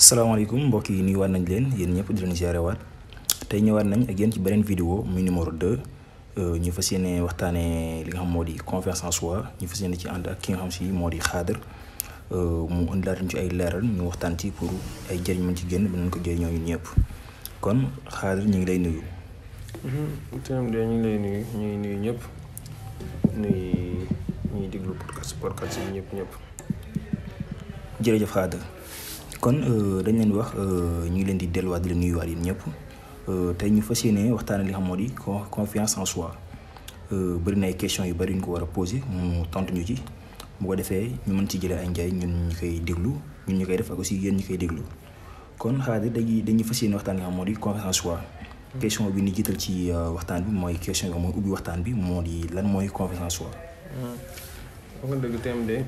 salaamaaleykum mbokk yi nuyuwaat nañ leen yéen ñëpp di leen ziarewaat tey ñëwaat nañ ak yéen ci beneen vidéo muy numéro 2 ñu fas yéene waxtaanee li nga xam moo di confiance en soi ñu fas yéene ci ànd ak ki nga xam si moo di Xaadir mu indilaat ñu ci ay leeral ñu waxtaan ci pour ay jëriñ mën ci génn ba nañ ko jëriñoo ñun ñëpp kon Xaadir ñu ngi lay nuyu. ñu ngi lay nuyu ñu ngi nuyu ñëpp ñuy déglu podcast yi ñëpp. jërëjëf Xaadir kon dañ leen wax ñu ngi leen di delluwaat di leen nuyuwaat yéen ñëpp tey ñu fas yéene waxtaanee li xam moo di confiance en soi bëri na ay questions yu bëri ñu ko war a posé mu tontu ñu ci bu ko defee ñu mën ci jëlee ay njëriñ ñun ñu koy déglu ñun ñu koy def ak aussi yéen ñu koy déglu kon Xaadir dañuy fas yéene waxtaan li xam moo di confiance en soi. question bi ni jiital ci waxtaan bi mooy question bi mooy ubbi waxtaan bi moo di lan mooy confiance en soi. wax nga dëgg thème de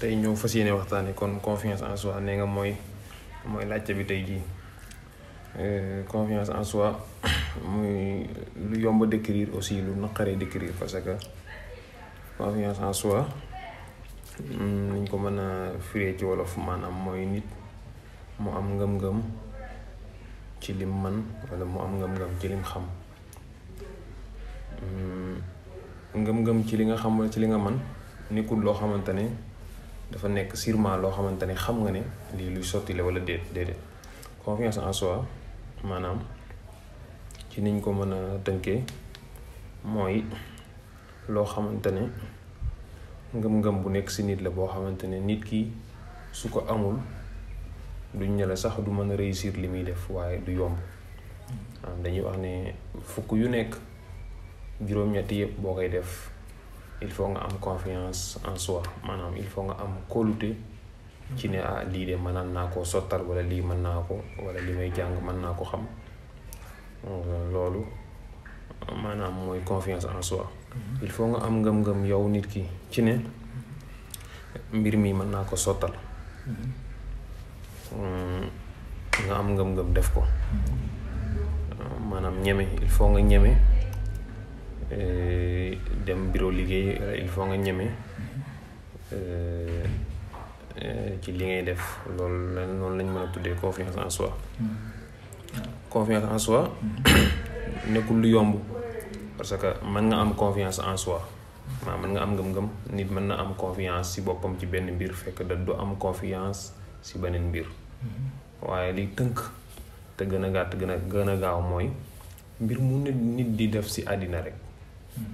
tey ñoo fas yéene waxtaanee kon confiance en soi nee nga mooy laajte bi tey jii confiance en soi muy lu yomb a décrire aussi lu naqaree décrire parce que confiance en soi niñ ko mën a firee ci wolof maanaam mooy nit mu am ngëm-ngëm ci lim man wala mu am ngëm-ngëm ci lim xam ngëm-ngëm ci li nga xam wala ci li nga man nekkul loo xamante ne dafa nekk sûrement loo xamante ne xam nga ne lii luy sotti la wala déedéet confiance en soi maanaam ci niñ ko mën a tënkee mooy loo xamante ne ngëm-ngëm bu nekk si nit la boo xamante ne nit ki su ko amul duñ ne la sax du mën a réussir li muy def waaye du yomb dañuy wax ne fukk yu nekk juróom-ñetti yëpp boo koy def il faut nga am confiance en soi maanaam il faut nga am kóolute ci ne lii de mënaan naa koo sottal wala lii mën naa ko wala li may jàng mën naa ko xam loolu maanaam mooy confiance en soi il faut nga am ngëm-ngëm yow nit ki ci ne mbir mi mën naa ko sottal nga am ngëm-ngëm def ko maanaam ñeme il faut nga ñeme dem bureau liggéey il faut nga ñeme ci li ngay def loolu noonu lañ mën a tuddee confiance en soi. Confiance en soi nekkul lu yomb parce que mën nga am confiance en soi mën nga am ngëm-ngëm nit mën na am confiance ci boppam ci benn mbir fekk da du am confiance ci beneen mbir waaye li tënk te gën a gàtt gën a gaaw mooy mbir mu nit di def ci àddina rek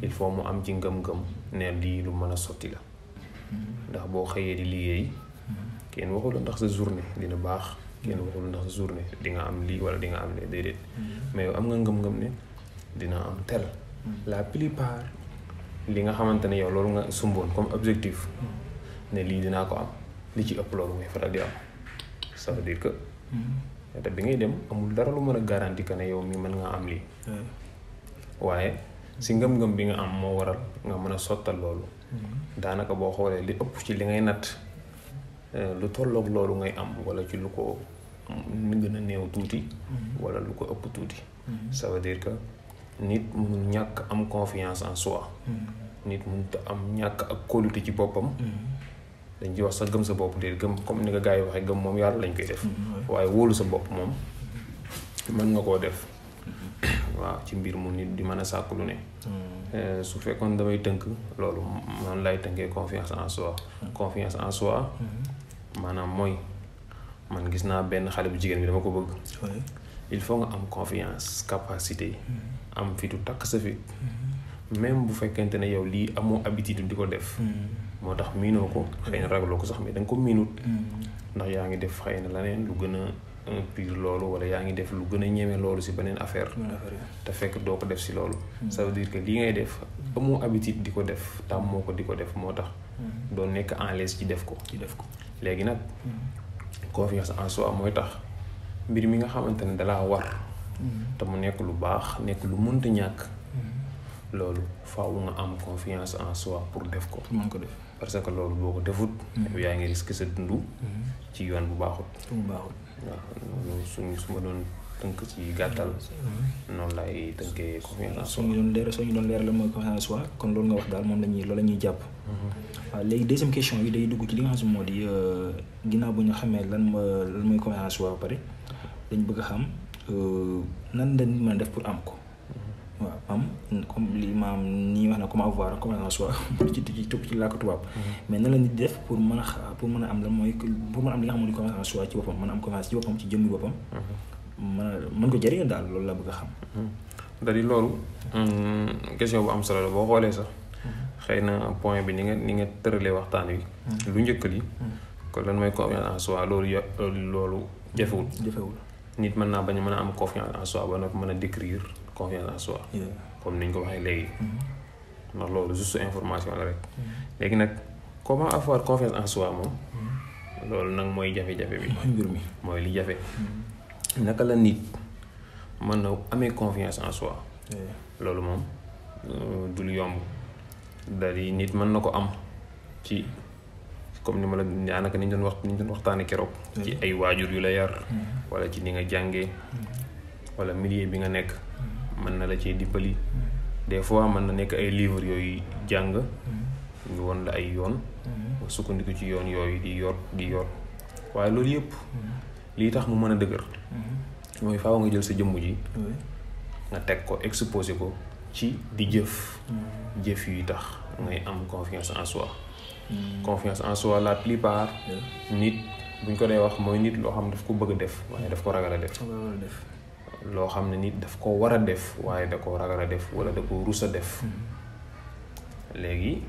il faut mu am ci ngëm-ngëm ne lii lu mën a sotti la ndax boo xëyee di liggéey kenn waxul ndax sa journée dina baax kenn waxul ndax sa journée di nga am lii wala di nga am ne déedéet mais yow am nga ngëm-ngëm ne dina am tel la plupart li nga xamante ne yow loolu nga sumboon comme objectif ne lii dinaa ko am li ci ëpp loolu ngay faral di am ça veut dire que te bi ngay dem amul dara lu mën a garanti que ne yow mi mën nga am lii waaye si ngëm-ngëm bi nga am moo waral nga mën a sottal loolu daanaka boo xoolee li ëpp ci li ngay natt lu tolloog loolu ngay am wala ci lu ko gën a néew tuuti wala lu ko ëpp tuuti ça veut dire que nit mënul ñàkk am confiance en soi nit mënut am ñàkk ak kóolute ci boppam dañ ci wax sa gëm sa bopp de gëm comme ni nga gars yi waxee gëm moom yàlla lañ koy def waaye wóolu sa bopp moom mën nga koo def waaw ci mbir mu nit di mën a sàkku lu ne su fekkoon damay tënk loolu man lay tënkee confiance en soi confiance en soi maanaam mooy man gis naa benn xale bu jigéen bi dama ko bëgg il faut nga am confiance capacité am fitu takk sa fit même bu fekkente ne yow lii amoo habitude di ko def moo tax miinoo ko xëy na ragaloo ko sax mais da nga ko miinut ndax yaa ngi def xëy na leneen lu gën a pire loolu wala yaa ngi def lu gën a ñeme loolu si beneen affaire te fekk doo ko def si loolu ça veut dire que lii ngay def amoo habitude di ko def tam moo ko di ko def moo tax doo nekk en l'aise ci def ko léegi nag confiance en soi mooy tax mbir mi nga xamante ne dalaa war te mu nekk lu baax nekk lu mënta ñàkk loolu faaw nga am confiance en soi pour def ko parce que loolu boo ko defut yaa ngi risque sa dund ci yoon bu baaxut waaw loolu su ma doon tënk ci gàttal noonu laay tënkee confiance en soi. soo ñu doon leer la mooy confiance en soi kon loolu nga wax daal moom loolu la ñuy jàpp. waaw léegi deuxième question bi day dugg ci li nga xam ne moo di ginnaaw bu ñu xamee lan mooy confiance en soi ba pare dañ bëgg a xam nan la mën a def pour am ko. waaw am comme li maam nii wax na comment avoir confiance en soi ci làkk tubaab. mais nan la nit def pour mën a am lan mooy pour mën a am li nga xam ne confiance en soi ci boppam mën a am confiance ci boppam ci jëmmi boppam. mën ko jëriñoo daal loolu la bëgg a xam. c'est-à-dire loolu question bu am solo la boo xoolee sax xëy na point bi ni nga tëralee waxtaan wi. lu njëkk li kon lan mooy confiance en soi loolu jafewul. nit mën naa bañ a mën a am confiance en soi ba noppi mën a décrire confiance en soi. comme ni ñu ko waxee léegi. ndax loolu juste information la rek. léegi nag comment avoir confiance en soi moom. loolu nag mooy jafe-jafe bi. mooy mbir mi mooy li jafe. naka la nit mën na amee confiance en soi. loolu moom du lu yomb dari nit mën na ko am ci comme ni ma la daanaka ni ñu doon waxtaanee keroog. ci ay waajur yu la yar. wala ci ni nga jàngee. wala milieu bi nga nekk. mën na la ciy dimbali. des fois mën na nekk ay livres yooyu jàng. ñu won la ay yoon. nga sukkandiku ci yoon yooyu di yor waaye loolu yëpp. lii tax mu mën a dëgër. mooy faaw nga jël sa jëmm ji. nga teg ko exposé ko ci di jëf. jëf yuy tax ngay am confiance en soi. confiance en soi la plupart. nit buñ ko dee wax mooy nit loo xam ne daf ko bëgg a def waaye daf ko ragal a def. loo xam ne nit daf ko war a def waaye da ko ragal a def wala da ko rus a def. léegi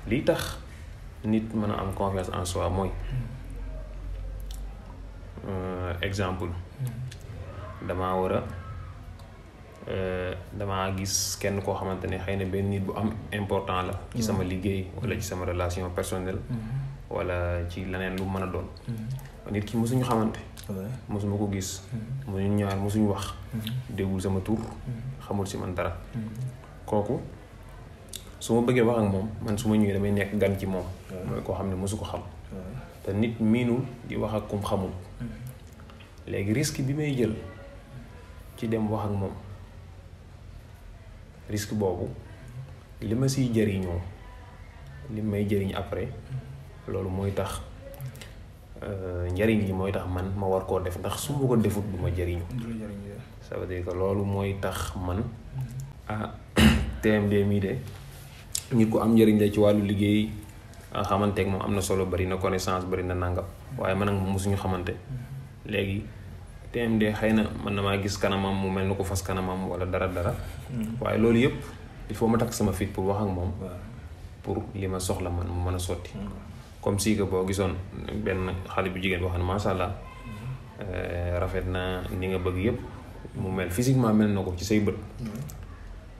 lii tax nit mën a am confiance en soi mooy. exemple damaa gis kenn koo xamante ne xëy na benn nit bu am important la ci sama liggéey wala ci sama relation personnelle wala ci leneen lu mën a doon nit ki mosuñu xamante mosuma ko gis mosuñu ñaar mosuñu wax déggul sama tur xamul si man dara kooku su ma bëggee wax ak moom man su ma ñëwee damay nekk gan ci moom mooy koo xam ne mosu ko xam te nit miinul di wax ak kum xamul léegi risque bi may jël ci dem wax ak moom risque boobu li ma siy jëriñoo li may jëriñ après loolu mooy tax njëriñ li mooy tax man ma war koo def ndax su ma ko defut du ma jëriñu ça veut dire que loolu mooy tax man TMD mii de nit ku am njëriñ la ci wàllu liggéey xamanteeg moom am na solo bari na connaissance bari na nangam waaye man ak moom mosuñu xamante léegi TMD xëy na man na maa gis kanamam mu mel ni ko fas kanamam wala dara waaye loolu yëpp il faut ma takk sama fit pour wax ak moom pour li ma soxla man mu mën a sotti comme si que boo gisoon benn xale bu jigéen boo xam ne macha allah rafet na ni nga bëgg yëpp mu mel physiquement mel na ko ci say bët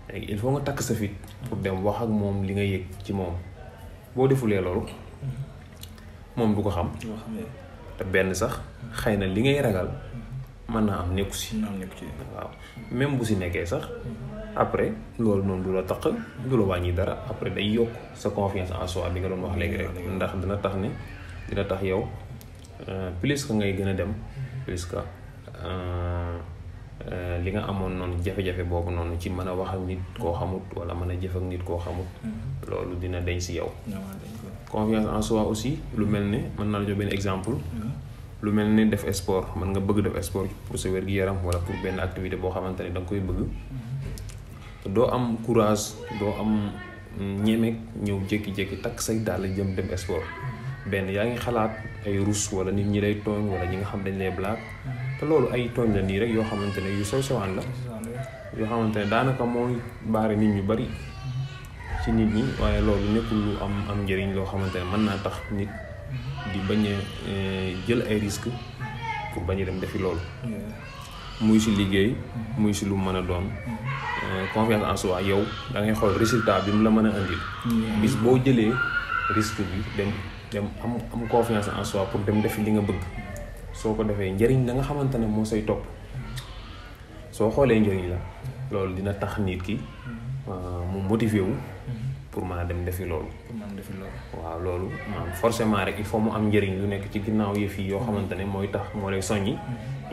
léegi il faut nga takk sa fit pour dem wax ak moom li nga yëg ci moom boo defulee loolu moom du ko xam te benn sax xëy na li ngay ragal mën naa am nekku si waaw même bu si nekkee sax après loolu noonu du la tax du la wàññi dara après day yokk sa confiance en soi bi nga doon wax léegi rek ndax dina tax yow plus que ngay gën a dem plus que li nga amoon noonu jafe-jafe boobu noonu ci mën a wax ak nit koo xamut wala mën a jëf ak nit koo xamut loolu dina deñ si yow confiance en soi aussi lu mel ne mën naa la jox benn exemple lu mel ne def sport mën nga bëgg def sport pour sa wér-gu-yaram wala pour benn activité boo xamante ne da nga koy bëgg doo am courage doo am ñemeeg ñëw jékki-jékki takk say dàll jëm dem sport benn yaa ngi xalaat ay rus wala nit ñi lay tooñ wala ñi nga xam dañ lay blague te loolu ay tooñ la nii rek yoo xamante ne yu sew sewaan la yoo xamante ne daanaka mooy baare nit ñu bari ci nit ñi waaye loolu nekkul lu am njëriñ loo xamante ne mën naa tax nit di bañ a jël ay risques pour bañ a dem defi loolu muy si liggéey muy si lu mën a doon confiance en soi yow da ngay xool résultat bi mu la mën a indil bis boo jëlee risque bi dem am confiance en soi pour dem defi li nga bëgg soo ko defee njëriñ la nga xamante ne moo say topp soo xoolee njëriñ la loolu dina tax nit ki mu motivé wu pour mën a dem defi loolu waaw loolu maanaam forcément rek il faut mu am njëriñ lu nekk ci ginnaaw yëf yi yoo xamante ne mooy tax moo lay soññi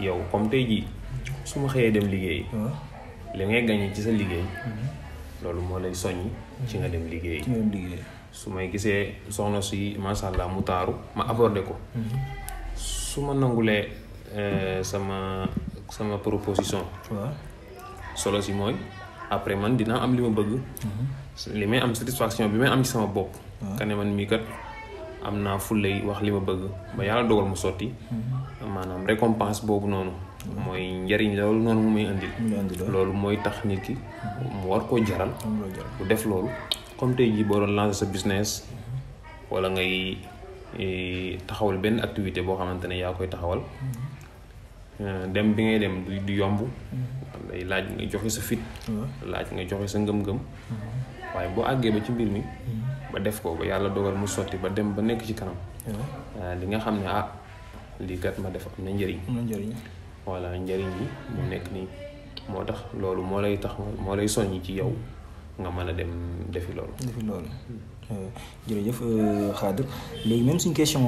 yow comme tey jii su ma xëyee dem liggéey li ngay gagné ci sa liggéey loolu moo lay soññi ci nga dem liggéey. su may gisee soxna si macha allah mu taaru ma aborder ko su ma nangulee sama proposition solo si mooy après man dinaa am li ma bëgg li may am satisfaction bi may am ci sama bopp kane man mii kat am naa fullay wax li ma bëgg ba yàlla dogal mu sotti maanaam récompense boobu noonu mooy njariñ loolu noonu mu may indil loolu mooy tax nit ki mu war koo jaral bu def loolu comme tey jii boo doon lancer sa business wala ngay taxawal benn activité boo xamante ne yaa koy taxawal dem bi ngay dem du yomb day laaj nga joxe sa fit laaj nga joxe sa ngëm-ngëm waaye boo àggee ba ci mbir mi ba def ko ba yàlla dogal mu sotti ba dem ba nekk ci kanam li nga xam ne lii kat ma def am na njëriñ voilà njëriñ yi mu nekk nii moo tax loolu moo lay soññ ci yow nga mën a dem defi loolu jërëjëf Khader léegi même suñu question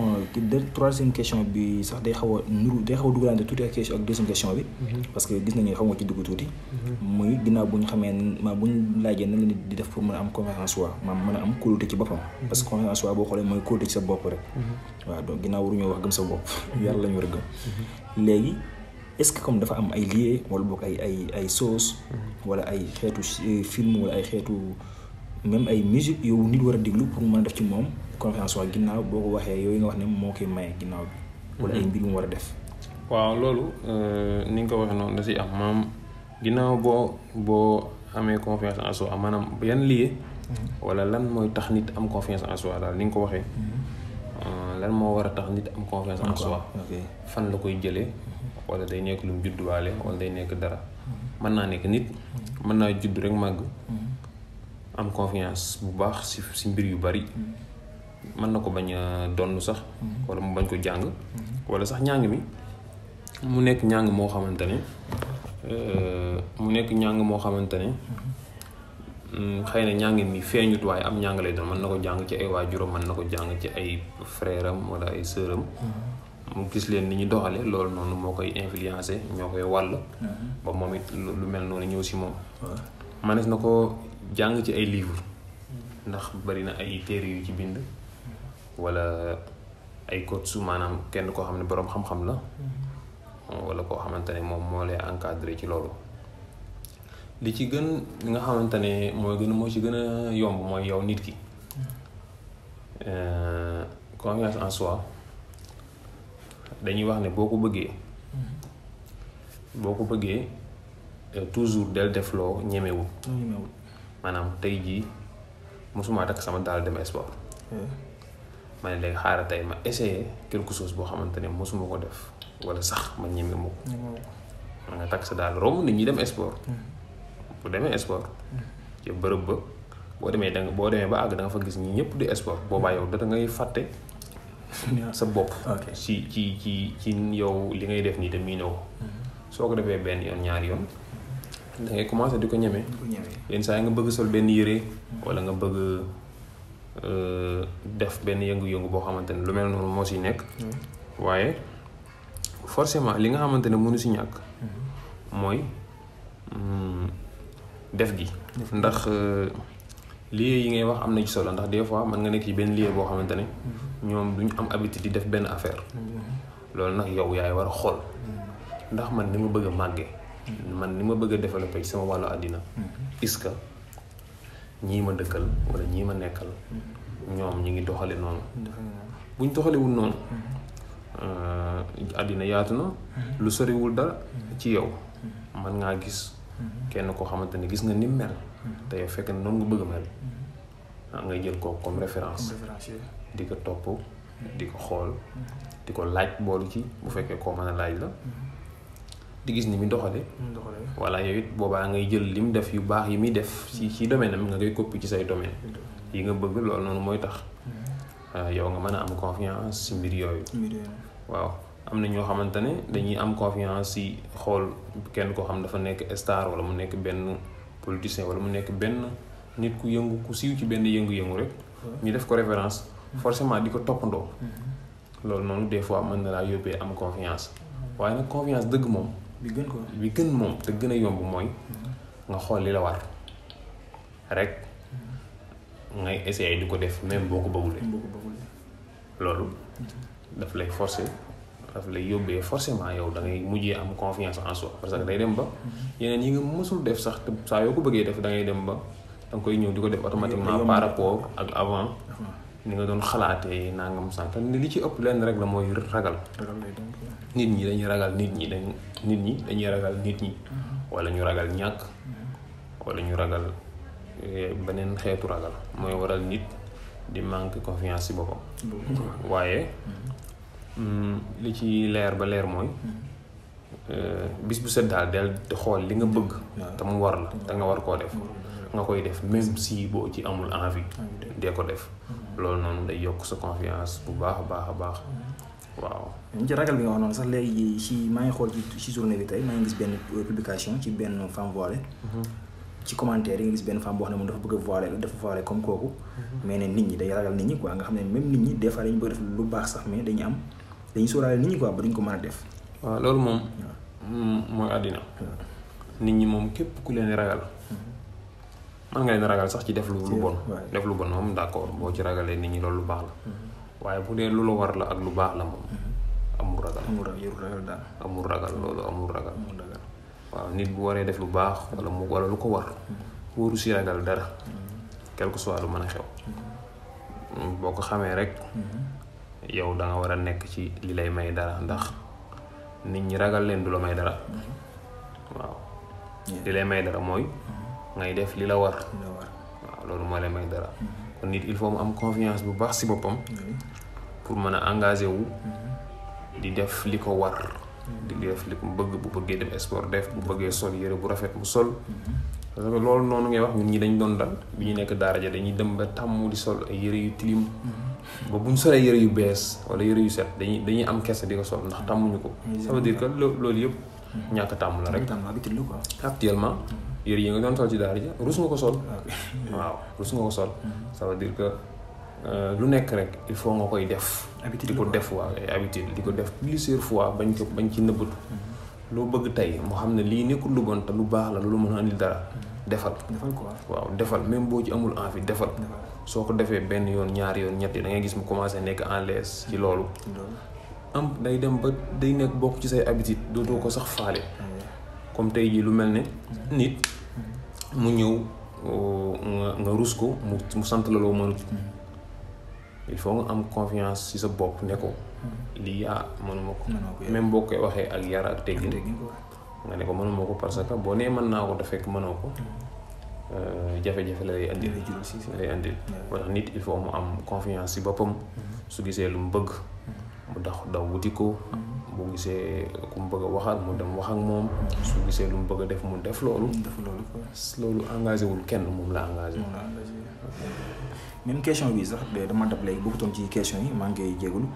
troisième question bi sax day xaw a dugalante tuuti ak question ak deuxième question bi parce que gis nañu xaw nga ci dugg tuuti muy ginnaaw bu ñu xamee bu ñu laajee nan la nit di def pour mën a am confiance en soi mën a am kóolute ci boppam parce que confiance en soi boo xoolee mooy kóolute ci sa bopp rek waaw donc ginnaaw waruñoo wax gëm sa bopp yàlla la ñu war a gëm léegi est-ce que comme dafa am ay lié wala boog ay sources wala ay xeetu film wala ay xeetu même ay musique yow nit war a déglu pour mën a def ci moom confiance waa ginnaaw boo ko waxee yooyu nga wax ne moo koy maye ginnaaw bi wala ay mbir mu war a def waaw loolu ni nga ko waxee noonu da si am maam ginnaaw boo amee confiance en soi maanaam yan lié wala lan mooy tax nit am confiance en soi daal ni nga ko waxee lan moo war a tax nit am confiance en soi fan la koy jëlee wala day nekk lu mu judduwaale wala day nekk dara mën naa nekk nit mën naa judd rek màgg am confiance bu baax si mbir yu bari mën na ko bañ a donn sax wala mu bañ ko jàng wala sax njàng mi mu nekk njàng moo xamante ne xëy na njàng mi feeñut waaye am njàng lay doon mën na ko jàng ci ay waajuram mën na ko jàng ci ay frère am wala ay sœur am mu gis leen ni ñu doxale loolu noonu moo koy influencé ñoo koy wàll ba moom it lu mel noonu ñëw si moom manees na ko jàng ci ay livre ndax bari na ay téere yu ci bind wala ay coach maanaam kenn koo xam ne boroom xam-xam la wala koo xamante ne moom moo lay encadré ci loolu li ci gën li nga xamante ne moo ci gën a yomb mooy yow nit ki confiance en soi dañuy wax ne boo ko bëggee toujours del def loo ñemewul maanaam tey jii mosuma takk sama daal dem sport ma ne léegi xaaral tey ma essayer quelque chose boo xamante ne mosuma ko def wala sax ma ñeme ma ko ma nga takk sa daal romb nit ñi dem sport bu demee sport ci bërëb ba boo demee ba àgg da nga fa gis ñi ñëpp di sport boobaa yow data ngay fàtte sa bopp ci yow li ngay def nii te mii ko soo ko defee benn yoon ñaari yoon da ngay commencé di ko ñeme yenn saa yi nga bëgg sol benn yére wala nga bëgg def benn yëngu-yëngu boo xamante ne lu mel noonu moo si nekk waaye forcément li nga xamante ne mënu si ñàkk mooy def gi ndax lieu yi ngay wax am na ci solo ndax des fois mën nga nekk ci benn lieu boo xamante ne ñoom duñu am habitude di def benn affaire loolu nag yow yaay war a xool ndax man ni ma bëgg a màggee man ni ma bëgg a développer ci sama wàllu àddina est-ce que ñii ma dëkkal wala ñii ma nekkal ñoom ñi ngi doxale noonu buñ doxalewul noonu àddina yaatu na lu soriwul dara ci yow man ngaa gis kenn koo xamante ne gis nga ni mel te yow fekk na noonu nga bëgg a mel ngay jël ko comme référence di ko topp di ko xool di ko laaj boolu ci bu fekkee koo mën a laaj la di gis ni muy doxale walla yow it boobaa ngay jël li mu def yu baax yi muy def ci domaine am nga koy copie ci say domaine yi nga bëgg loolu noonu mooy tax yow nga mën a am confiance ci mbir yooyu waaw am na ñoo xamante ne dañuy am confiance ci xool kenn koo xam dafa nekk star wala mu nekk benn politicien wala mu nekk benn nit ku yëngu ku siiw ci benn yëngu-yëngu rek ñu def ko référence forcément di ko toppandoo loolu noonu des fois mën na laa yóbbee am confiance waaye nag confiance dëgg moom bi gën moom te gën a yomb mooy nga xool li la war rek ngay essayer di ko def même boo ko bëggulee loolu daf lay forcer daf lay yóbbee forcément yow da ngay mujjee am confiance en soi parce que day dem ba yeneen yi nga mësul def sax te saa yoo ko bëggee def da ngay dem ba da nga koy ñëw di ko def automatiquement par rapport ak avant ni nga doon xalaatee nangam sànq li ci ëpp lenn rek la mooy ragal nit ñi dañuy ragal nit ñi dañuy ragal nit ñi wala ñu ragal ñàkk wala ñu ragal beneen xeetu ragal mooy waral nit di manque confiance ci boppam waaye li ci leer ba leer mooy bis bu set daal del di xool li nga bëgg te mu war la te nga war koo def nga koy def même si boo ci amul envie dee ko def loolu noonu day yokk sa confiance bu baax a baax waaw ci ragal bi nga wax noonu sax léegi ci maa ngi xool ci journée bi tey maa ngi gis benn publication ci benn femme voilée ci commentaire yi nga gis benn femme boo xam ne moom dafa bëgg a dafa voilé comme kooku mais ne nit ñi day ragal nit ñi quoi nga xam ne même nit ñi des fois dañu bëgg def lu baax sax mais dañuy sóoraale nit ñi quoi ba duñ ko mën a def waaw loolu moom mooy àddina nit ñi moom képp ku leen ragal man nga leen ragal sax ci def lu bon def lu bon moom d'accord boo ci ragalee nit ñi loolu lu baax la waaye bu dee lu la war la ak lu baax la moom amul ragal amul ragal loolu amul ragal waaw nit bu waree def lu baax wala lu ko war wóoru si ragal dara quelque soit lu mën a xew boo ko xamee rek yow da nga war a nekk ci li lay may dara ndax nit ñi ragal leen du la may dara waaw li lay may dara mooy ngay def li la war waaw loolu moo lay may dara kon nit il faut mu am confiance bu baax ci boppam pour mën a engagé wu di def li ko war di def li ko bëgg bu bëggee dem sport def bu bëggee sol yére bu rafet mu sol parce que loolu noonu ngay wax ñun ñi dañ doon dal bi ñu nekk daara ja dañuy dem ba tàmm di sol ay yére yu tilim ba buñ solee yére yu bees wala yére yu set dañuy am kersa di ko sol ndax tàmmuñu ko ça veut dire que loolu yëpp ñàkk tàmm la rek actuellement yére yi nga doon sol ci daara ja rus nga ko sol waaw rus nga ko sol ça veut dire que lu nekk rek il faut nga koy def di ko def waaw ay habitude di ko def plusieurs fois bañ ci nëbbatu loo bëgg tey moo xam ne lii nekkul lu bon te lu baax la lu mën a andil dara defal quoi waaw defal même boo ci amul envie defal soo ko defee benn yoon ñaari yoon ñetti da ngay gis mu commencé nekk en l'aise ci loolu am day dem ba day nekk bokk ci say habitude dootoo ko sax faale comme tey jii lu mel ne nit mu ñëw nga rus ko mu sant la loo mënut il faut nga am confiance ci sa bopp ne ko lii mënuma ko même boo koy waxee ak yar ak teggin nga ne ko mënuma ko parce que boo nee mën naa ko te fekk mënoo ko jafe-jafe la lay andil moo tax nit il faut mu am confiance ci boppam su gisee lu mu bëgg mu daw wuti ko bu gisee ku mu bëgg a waxal mu dem wax ak moom su gisee lu mu bëgg a def mu def loolu engagé wul kenn moom la engagé même question bi sax dama dab léegi bëggutoon ci question yi maa ngi jégalu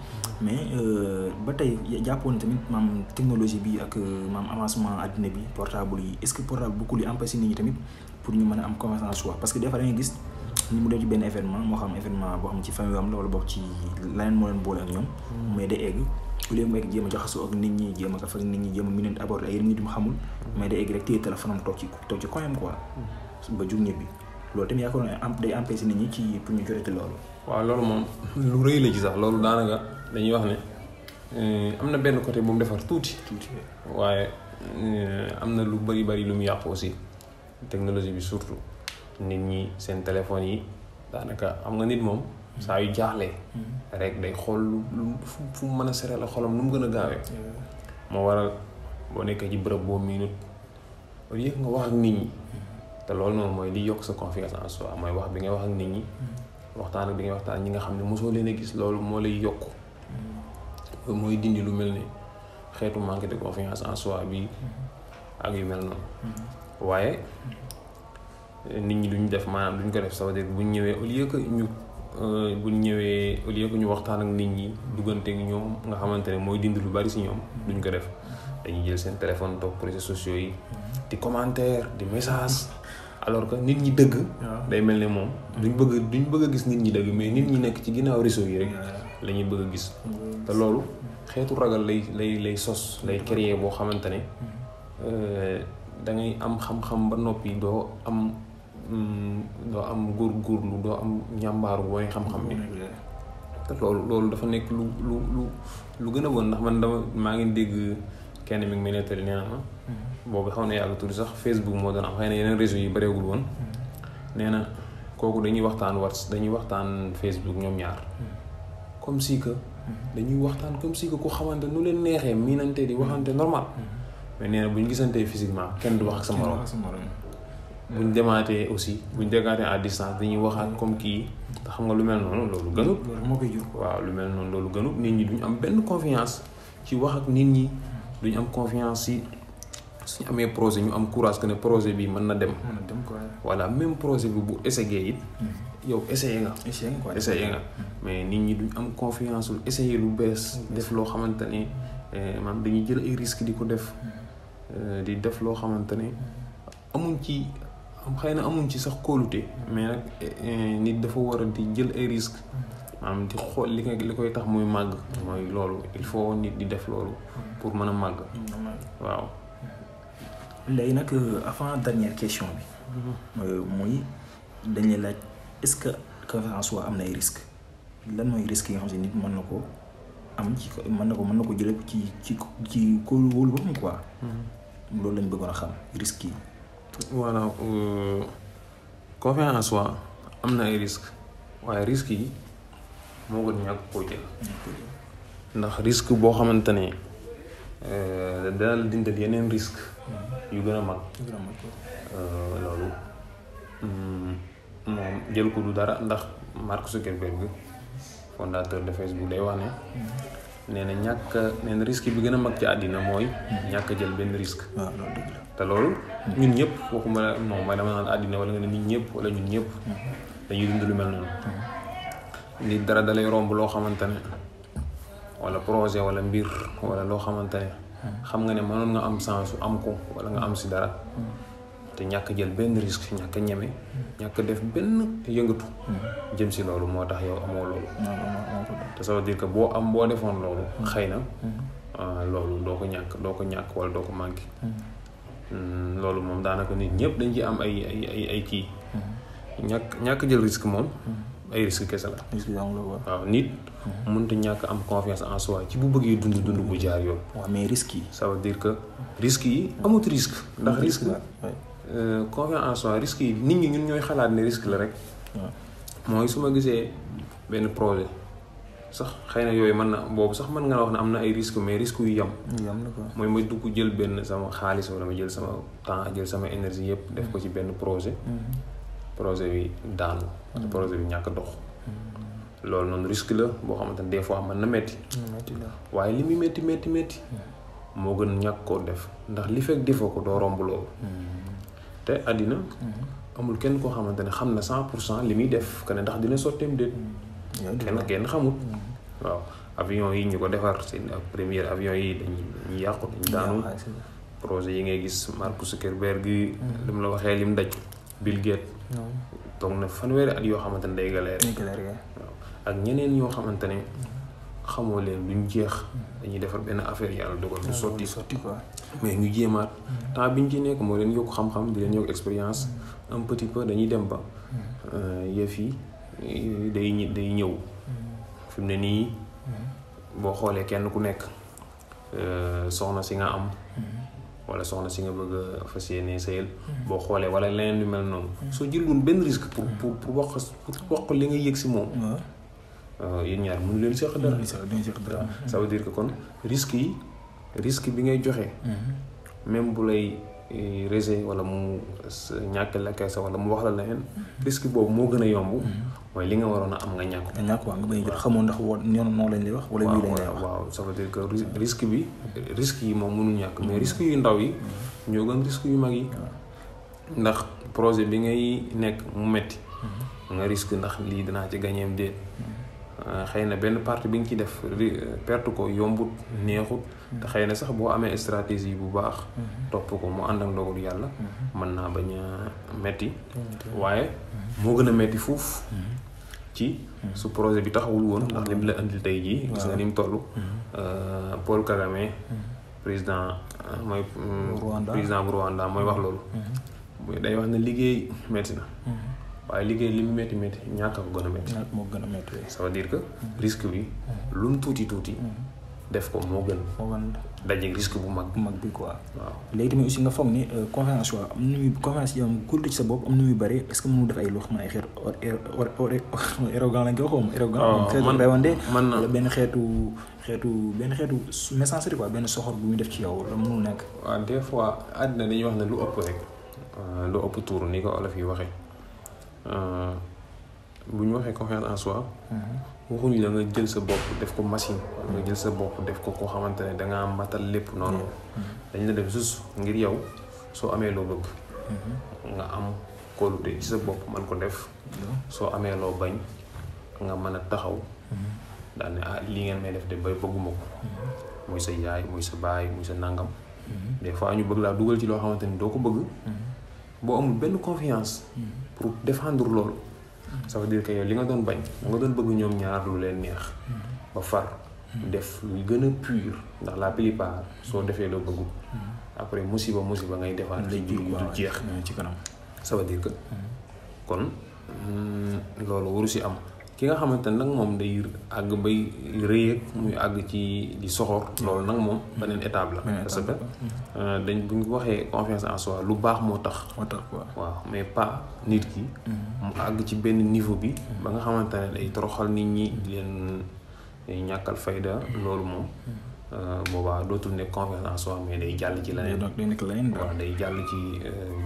mais ba tey jàppoon tamit maam technologie bi ak maam avancement àddina bi portable yi est-ce que portable beaucoup li empêché nit ñi tamit pour ñu mën a am confiance en soi parce que des fois da ngay gis ni mu dem ci benn événement moo xam événement boo xam ci famille am la wala bokk ci leneen moo leen boole ak ñoom mais day egg au lieu mu egg jéem a jaxasoo ak nit ñi jéem a kaf ak nit ñi jéem a minute aborder ay nit yu mu xamul mais day egg rek téye téléphone am toog ci coin quoi ba jug ñëpp bi loolu tamit yaakaar naa day empêcher nit ñi ci pour ñu jotee loolu. waaw loolu moom lu rëy la ci sax loolu daanaka dañuy wax ne am na benn côté bu mu defar tuuti waaye am na lu bari lu mu yàqu aussi technologie bi surtout nit ñi seen téléphone yi daanaka am nga nit moom saa yu jaaxlee rek day xool lu fu mu mën a seree la xolam nu mu gën a gaawee moo waral boo nekkee ci bërëb boo minute au lieu nga wax ak nit ñi. te loolu noonu mooy li yokk sa confiance en soi mooy wax bi ngay wax ak nit ñi waxtaan ak bi ngay waxtaan ñi nga xam ne mosoo leen a gis loolu moo lay yokk mooy dindi lu mel ni xeetu manque de confiance en soi bi ak yu mel noonu waaye nit ñi duñ def maanaam duñ ko def ça veut dire buñ ñëwee au lieu que ñu waxtaan ak nit ñi duggante ak ñoom nga xamante ne mooy dindi lu bari si ñoom duñ ko def dañuy jël seen téléphone toog réseaux sociaux yi di commentaire di message alors que nit ñi dëgg day mel ne moom duñ bëgg a gis nit ñi dëgg mais nit ñi nekk ci ginnaaw réseau yi rek la ñuy bëgg a gis te loolu xeetu ragal lay sos lay créer boo xamante ne da ngay am xam-xam ba noppi doo am góorgóorlu doo am njàmbaaru booy xam-xam bi te loolu dafa nekk lu gën a bon ndax man maa ngi dégg kenn mi ngi may nettali nee na ma boobu xaw na yàgg tuuti sax Facebook moo doon am xëy na yeneen réseau yi bareegul woon nee na kooku dañuy waxtaan Facebook ñoom ñaar comme si que dañuy waxtaan comme si que ku xamante nu leen neexee miinante di waxante normal mais nee na bu ñu gisantee physiquement kenn du wax ak sa morom buñ demaatee aussi buñ déggaatee à distance dañuy waxaat comme kii te xam nga lu mel noonu loolu gënut moo koy jur waaw lu mel noonu loolu gënut nit ñi duñ am benn confiance ci wax ak nit ñi duñ am confiance ci suñu amee projet ñu am courage que ne projet bi mën na dem quoi voilà même projet bi bu essayé it yow essayé nga mais nit ñi duñ am confiance ul essayé lu bees def loo xamante ne maanaam dañuy jël ay risques di ko def di def loo xamante ne xëy na amuñ ci sax kóolute mais nag nit dafa war a di jël ay risques maanaam di xool li koy tax muy màgg mooy loolu il faut nit di def loolu pour mën a màgg waaw léegi nag avant dernière question bi muy dañ lay laaj est-ce que confiance en soi am na ay risques lan mooy risques yi nga xam ne nit mën na ko am ci mën na ko jëlee ci ko wóolu boppam quoi loolu lañ bëggoon a xam risques yi voilà confiance en soi am na ay risques waaye risques yi moo gën ñàkk koo jël ndax risque boo xamante ne dana la dindal yeneen risque yu gën a mag loolu moom jël ko du dara ndax Mark Zuckerberg fondateur de Facebook day wax ne nee na risque bi gën a mag ci àddina mooy ñàkk jël benn risque te loolu ñun ñëpp waxuma la moom mooy dama naan àddina wala nga ne nit ñëpp wala ñun ñëpp dañuy dund lu mel noonu nit dara dalay romb loo xamante ne wala projet wala mbir wala loo xamante ne xam nga ne mënoon nga am chance am ko wala nga am si dara te ñàkk jël benn risque ñàkk ñeme ñàkk def benn yëngatu jëm si loolu moo tax yow amoo loolu te ça veut dire que boo defoon loolu xëy na loolu doo ko ñàkk wala doo ko manqué loolu moom daanaka nit ñëpp dañ ci am ay kii ñàkk jël risque moom ay risque kese la waaw nit mënta ñàkk am confiance en soi ci bu bëggee dund bu jaar yoon waaw mais risque yi ça veut dire que risque yi amut risque ndax risque confiance en soi risque yi nit ñi ñun ñooy xalaat ne risque la rek mooy su ma gisee benn projet sax xëy na yooyu boobu sax mën nga wax ne am na ay risque mais risque yu yam mooy ma dugg jël benn sama xaalis wala ma jël sama temps jël sama énergie yëpp def ko ci benn projet bi daanu projet bi ñàkk dox loolu noonu risque la boo xamante ne des fois mën na metti waaye li muy metti moo gën ñàkk koo def ndax li fekk defoo ko doo romb loolu te àddina amul kenn koo xamante ne xam na 100% li muy def que ne ndax dina sotteem déet kenn xamul waaw avion yi ñu ko defar seen premier avion yi dañuy yàqu dañu daanu projet yi ngay gis Mark Zuckerberg li mu la waxee lim daj Bill Gates toog na fanweeri at yoo xamante ne day galère waaw ak ñeneen ñoo xamante ne xamoo leen duñ jeex dañuy defar benn affaire yàlla dogal du sotti quoi mais ñu jéemaat temps biñ ci nekk moo leen yokk xam-xam di leen yokk expérience un petit peu dañuy dem ba yëf yi day ñëw fi mu ne nii boo xoolee kenn ku nekk soxna si nga am wala soxna si nga bëgg a fas yéene sëyal boo xoolee wala leneen lu mel noonu soo jëlul benn risque pour wax li nga yëg si moom yéen ñaar mënu leen seq dara ça veut dire que kon risque bi ngay joxe même bu lay résé wala mu ñàkk la kese wala mu wax la leneen risque boobu moo gën a yomb mooy li nga waroon a am nga ñàkk waa nga bañ jot xamoon ndax noonu lañ lay wax wala lii lañ lay wax waaw ça veut dire que risque yi moom mënul ñàkk mais risque yu ndaw yi ñoo gën risque yu mag yi ndax projet bi ngay nekk mu metti nga risque ndax lii dinaa ci gañeem déet xëy na benn partie bi nga ci def perte ko yombut neexut te xëy na sax boo amee stratégie bu baax topp ko mu ànd ak ndogalu yàlla mën naa bañ a metti waaye moo gën a metti fuuf ci su projet bi taxawul woon ndax lim la indil tey jii gis nga ni mu toll Paul Kagame président mooy Rwanda président bu Rwanda mooy wax loolu. day wax ne liggéey métti na. waaye liggéey li mu métti ñàkk a ko gën a métti. moo gën a métti. ça veut dire que risque bi lu mu tuuti def ko moo gën. dajeeg risque bu mag bi quoi. waaw léegi tamit aussi nga foog ni confiance en soi am na muy confiance yow kóolute ci sa bopp am na muy bëri est-ce que mënu def ay loo xam ne ay xeetu arrogant lañ koy xaw ma. arrogant xeetu reewande wala benn xeetu messagerie quoi benn soxor bu muy def ci yow la mënul nekk. waaw des fois àddina dañuy wax ne lu ëpp rek lu ëpp tuuru ni ko olof yi waxee bu ñu waxee confiance en soi. waxuñu la nga jël sa bopp def ko machine wala nga jël sa bopp def ko koo xamante ne dangaa matal lépp noonu. dañ la def juste ngir yow soo amee loo bëgg. nga am kóolute ci sa bopp man ko def. soo amee loo bañ nga mën a taxaw. daal ne lii ngeen may def de ba bëgguma ko. muy sa yaay muy sa baay muy sa nangam. des fois ñu bëgg laa dugal ci loo xamante ni doo ko bëgg. boo amul benn confiance. pour défendre loolu. ça veut dire que yow li nga doon bañ nga doon bëgg ñoom ñaar lu leen neex ba far def lu gën a pur ndax la plupart soo defee loo bëggu après musiba ngay defaat ci biir yu du jeex ci kanam. ça veut dire que kon loolu waru si am ki nga xamante ne nag moom day àgg bay rëy muy àgg ci di soxor loolu nag moom beneen étape la parce que dañ bu ñu waxee confiance en soi lu baax moo tax waaw mais pas nit ki mu àgg ci benn niveau bi ba nga xamante ne day toroxal nit ñi leen ñàkkal fayda loolu moom boobaa dootul nekk confiance en soi mais day jàll ci leneen waaw day jàll ci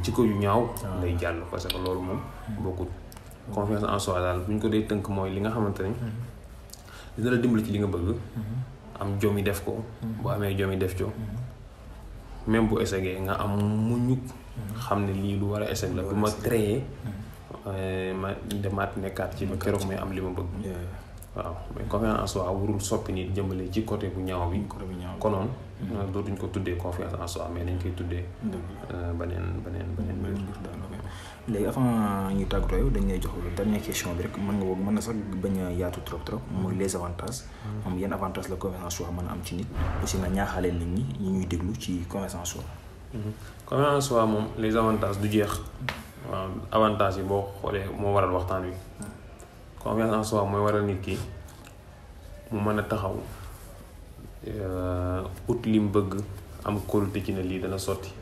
jikko yu ñaaw day jàll parce que loolu moom bokkut confiance en soi daal bu ñu ko dee tënk mooy li nga xamante ne dina la dimbali ci li nga bëgg am jom yi def ko bu amee jom yi def co même bu essayé nga am muñu xam ne lii lu war a essayé la bu ma créé ma demaat nekkaat ci ba keroog may am li ma bëgg waaw mais confiance en soi warul soppi nit jëmale ci côté bu ñaaw bi konoon dootuñ ko tuddee confiance en soi mais nañ koy tuddee beneen léegi avant ñu tàggatoo yow dañ lay jox dernière question bi rek mën na sax bañ a yaatu trop mooy les avantages am yenn avantage la confiance en soi mën a am ci nit aussi nga ñaaxaale nit ñi ñuy déglu ci confiance en soi. confiance en soi moom les avantages du jeex waaw avantages yi boo xoolee moo waral waxtaan wi confiance en soi mooy waral nit ki mu mën a taxaw ut li mu bëgg am kóolute ci ne lii dana sotti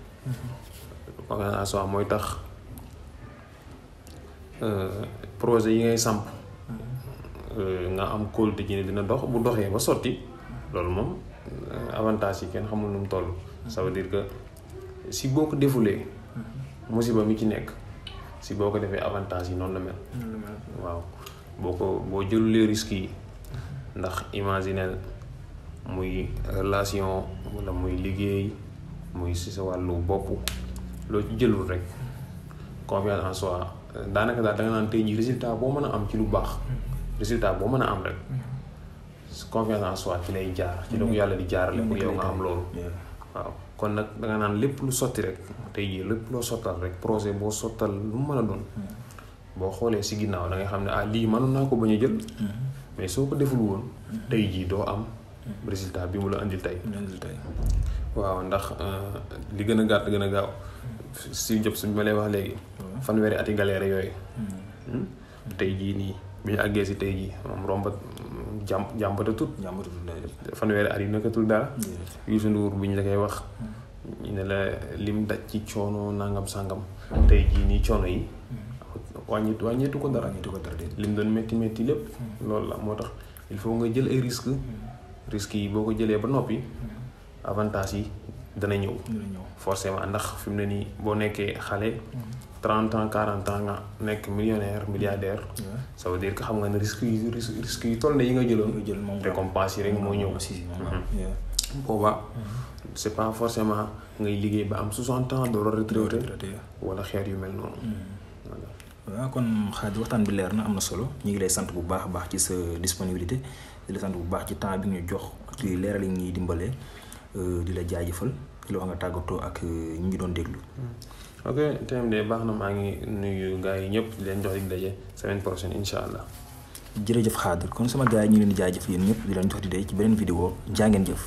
confiance en soi mooy tax projet yi ngay samp nga am kóolute ci ne dina dox bu doxee ba sotti loolu moom avantage yi kenn xamul nu mu toll. ça veut dire que si boo ko defulee musiba mi ci nekk si boo ko defee avantage yi noonu la mel. waaw boo jëlulee risques yi ndax imaginer muy relation wala muy liggéey muy si sa wàllu bopp loo ci jëlul rek confiance en soi daanaka daal da nga naan tey jii résultat boo mën a am ci lu baax résultat boo mën a am rek confiance en soi ci lay jaar ci la ko yàlla di jaarale pour yow nga am loolu. waaw kon nag da nga naan lépp lu sotti rek tey jii lépp loo sottal rek projet boo sottal lu mu mën a doon boo xoolee si ginnaaw da ngay xam ne lii mënoon naa ko bañ a jël mais soo ko deful woon tey jii doo am résultat bi mu la andil tey. waaw ndax li gën a gàtt gën a gaaw si job si bi ma lay wax léegi fanweeri ati galère yooyu tey jii nii bi ñu àggee si tey jii moom rombat jàmbatatut fanweeri at yi nekkatul dara. Youssou Ndour bi ñu la koy wax ñu ne la lim daj ci coono nangam sangam tey jii nii coono yi wàññeetu ko dara lim doon métti lépp loolu la moo tax il faut nga jël ay risques yi boo ko jëlee ba noppi avantage yi dana ñëw forcément ndax fi mu ne nii boo nekkee xale 30 ans 40 ans nga nekk millionnaire milliardaire ça veut dire que xam nga ne risques yi toll na yi nga jëloon récompense yi rek moo ñëw boobaa c'est pas forcément ngay liggéey ba am 60 ans doo retraité wala xeet yu mel noonu waaw kon Khady waxtaan bi leer na am na solo ñu ngi lay sant bu baax a baax ci sa disponibilité di la sant bu baax ci temps bi ñu jox ci leeral yi ñuy dimbalee di la jaajëfal di la wax nga tàggatoo ak ñi ñu doon déglu. ok TMD baax na maa ngi nuyu gars yi ñëpp di leen jox dig daje semaine prochaine incha allah. jërëjëf Khady kon sama gars yi ñu leen di jaajëf yéen ñëpp di leen jox di daje ci beneen vidéo jaa ngeen jëf.